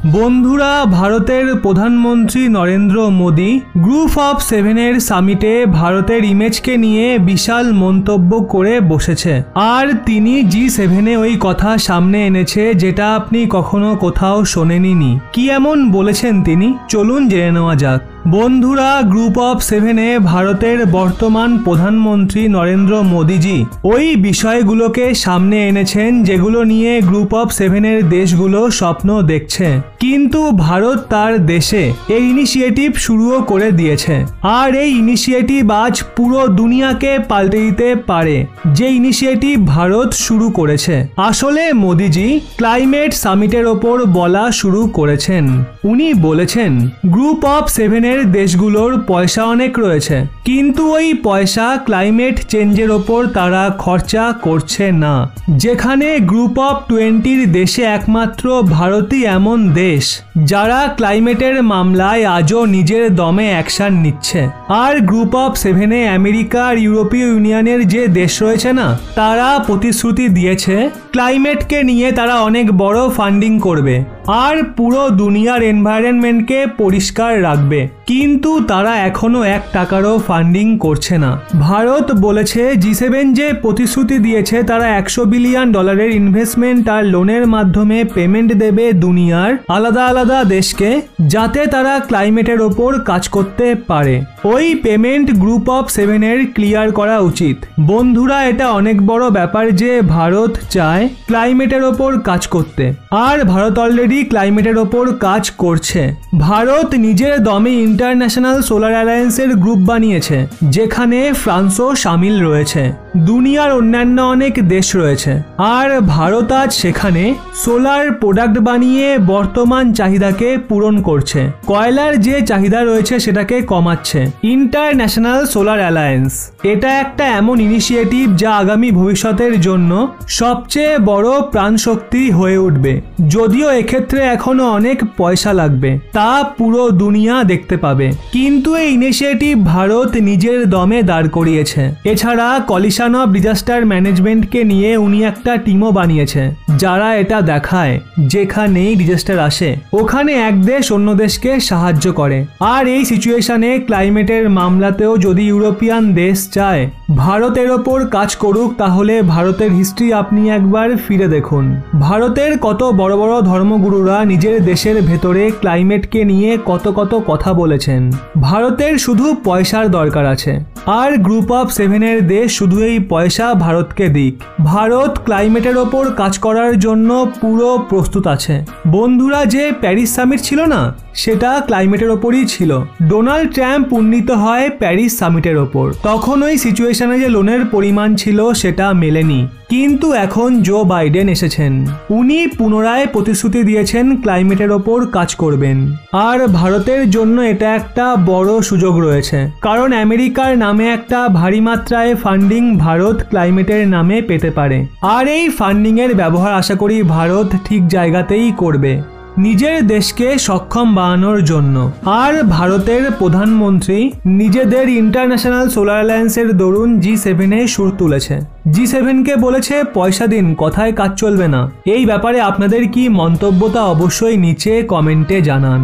বন্ধুরা, ভারতের প্রধানমন্ত্রী নরেন্দ্র মোদী গ্রুপ অফ সেভেনের সামিটে ভারতের ইমেজকে নিয়ে বিশাল মন্তব্য করে বসেছে। আর তিনি G7-এ ওই কথা সামনে এনেছে যেটা আপনি কখনো কোথাও শোনেননি। কি এমন বলেছেন তিনি, চলুন জেনে নেওয়া যাক। বন্ধুরা, গ্রুপ অফ সেভেনে ভারতের বর্তমান প্রধানমন্ত্রী নরেন্দ্র মোদীজি ওই বিষয়গুলোকে সামনে এনেছেন যেগুলো নিয়ে গ্রুপ অফ সেভেনের দেশগুলো স্বপ্ন দেখছে, কিন্তু ভারত তার দেশে এই ইনিশিয়েটিভ শুরুও করে দিয়েছে। আর এই ইনিশিয়েটিভ আজ পুরো দুনিয়াকে পাল্টে দিতে পারে, যে ইনিশিয়েটিভ ভারত শুরু করেছে। আসলে মোদীজি ক্লাইমেট সামিটের ওপর বলা শুরু করেছেন। উনি বলেছেন গ্রুপ অফ সেভেনের দেশগুলোর পয়সা অনেক রয়েছে, কিন্তু ওই পয়সা ক্লাইমেট চেঞ্জের ওপর তারা খরচা করছে না। যেখানে গ্রুপ অফ 20-র দেশে একমাত্র ভারতই এমন দেশ যারা ক্লাইমেটের মামলায় আজও নিজের দমে অ্যাকশন নিচ্ছে। আর গ্রুপ অফ সেভেনে আমেরিকা আর ইউরোপীয় ইউনিয়নের যে দেশ রয়েছে না, তারা প্রতিশ্রুতি দিয়েছে ক্লাইমেটকে নিয়ে তারা অনেক বড় ফান্ডিং করবে আর পুরো দুনিয়ার এনভায়রনমেন্টকে পরিষ্কার রাখবে, কিন্তু তারা এখনো 1 টাকারও ফান্ডিং করছে না। ভারত বলেছে G7 যে প্রতিশ্রুতি দিয়েছে তারা $100 বিলিয়ন ইনভেস্টমেন্ট আর লোনের মাধ্যমে পেমেন্ট দেবে দুনিয়ার আলাদা আলাদা দেশকে, যাতে তারা ক্লাইমেটের ওপর কাজ করতে পারে। ওই পেমেন্ট গ্রুপ অফ সেভেনের ক্লিয়ার করা উচিত। বন্ধুরা, এটা অনেক বড় ব্যাপার যে ভারত চায় ক্লাইমেটের ওপর কাজ করতে, আর ভারত অলরেডি ক্লাইমেটের ওপর কাজ করছে। ভারত নিজের দমে ইন্টারন্যাশনাল সোলার অ্যালায়েন্সের গ্রুপ বানিয়েছে, যেখানে ফ্রান্সও সামিল রয়েছে। দুনিয়ার অন্যান্য অনেক দেশ রয়েছে, আর ভারত আজ সেখানে সোলার প্রোডাক্ট বানিয়ে বর্তমান চাহিদাকে পূরণ করছে। কয়লার যে চাহিদা রয়েছে সেটাকে কমাচ্ছে। ইন্টারন্যাশনাল সোলার অ্যালায়েন্স এটা একটা এমন ইনিশিয়েটিভ যা আগামী ভবিষ্যতের জন্য সবচেয়ে বড় প্রাণশক্তি হয়ে উঠবে। যদিও এক্ষেত্রে এখনো অনেক পয়সা লাগবে, তা পুরো দুনিয়া দেখতে পাবে, কিন্তু এই ইনিশিয়েটিভ ভারত নিজের দমে দাঁড় করিয়েছে। এছাড়া কলিশন অফ ডিজাস্টার ম্যানেজমেন্টকে নিয়ে উনি একটা টিমও বানিয়েছে, যারা এটা দেখায় যেখানেই ডিজাস্টার আসে ওখানে এক দেশ অন্য দেশকে সাহায্য করে। আর এই সিচুয়েশনে ক্লাইমেটের মামলাতেও যদি ইউরোপিয়ান দেশ চায় ভারতের ওপর কাজ করুক, তাহলে ভারতের হিস্ট্রি আপনি একবার ফিরে দেখুন। ভারতের কত বড় বড় ধর্মগুরুরা নিজের দেশের ভেতরে ক্লাইমেটকে নিয়ে কত কথা বলেছেন। ভারতের শুধু পয়সার দরকার আছে, আর গ্রুপ অফ সেভেনের দেশ শুধু এই পয়সা ভারতকে দিক। ভারত ক্লাইমেটের ওপর কাজ করার জন্য পুরো প্রস্তুত আছে। বন্ধুরা, যে প্যারিস সামিট ছিল না, সেটা ক্লাইমেটের ওপরই ছিল। ডোনাল্ড ট্রাম্প উন্নীত হয় প্যারিস সামিটের ওপর। তখন ওই সিচুয়েশনে যে লোনের পরিমাণ ছিল সেটা মেলেনি, কিন্তু এখন জো বাইডেন এসেছেন। উনি পুনরায় প্রতিশ্রুতি দিয়েছেন ক্লাইমেটের ওপর কাজ করবেন। আর ভারতের জন্য এটা একটা বড় সুযোগ রয়েছে, কারণ আমেরিকার নামে একটা ভারী মাত্রায় ফান্ডিং ভারত ক্লাইমেটের নামে পেতে পারে। আর এই ফান্ডিং এর ব্যবহার আশা করি ভারত ঠিক জায়গাতেই করবে, নিজের দেশকে সক্ষম বানানোর জন্য। আর ভারতের প্রধানমন্ত্রী নিজেদের ইন্টারন্যাশনাল সোলার অ্যালায়েন্সের দরুন G7-এ সুর তুলেছে। G7-কে বলেছে পয়সা দিন, কথায় কাজ চলবে না। এই ব্যাপারে আপনাদের কি মন্তব্য তা অবশ্যই নিচে কমেন্টে জানান।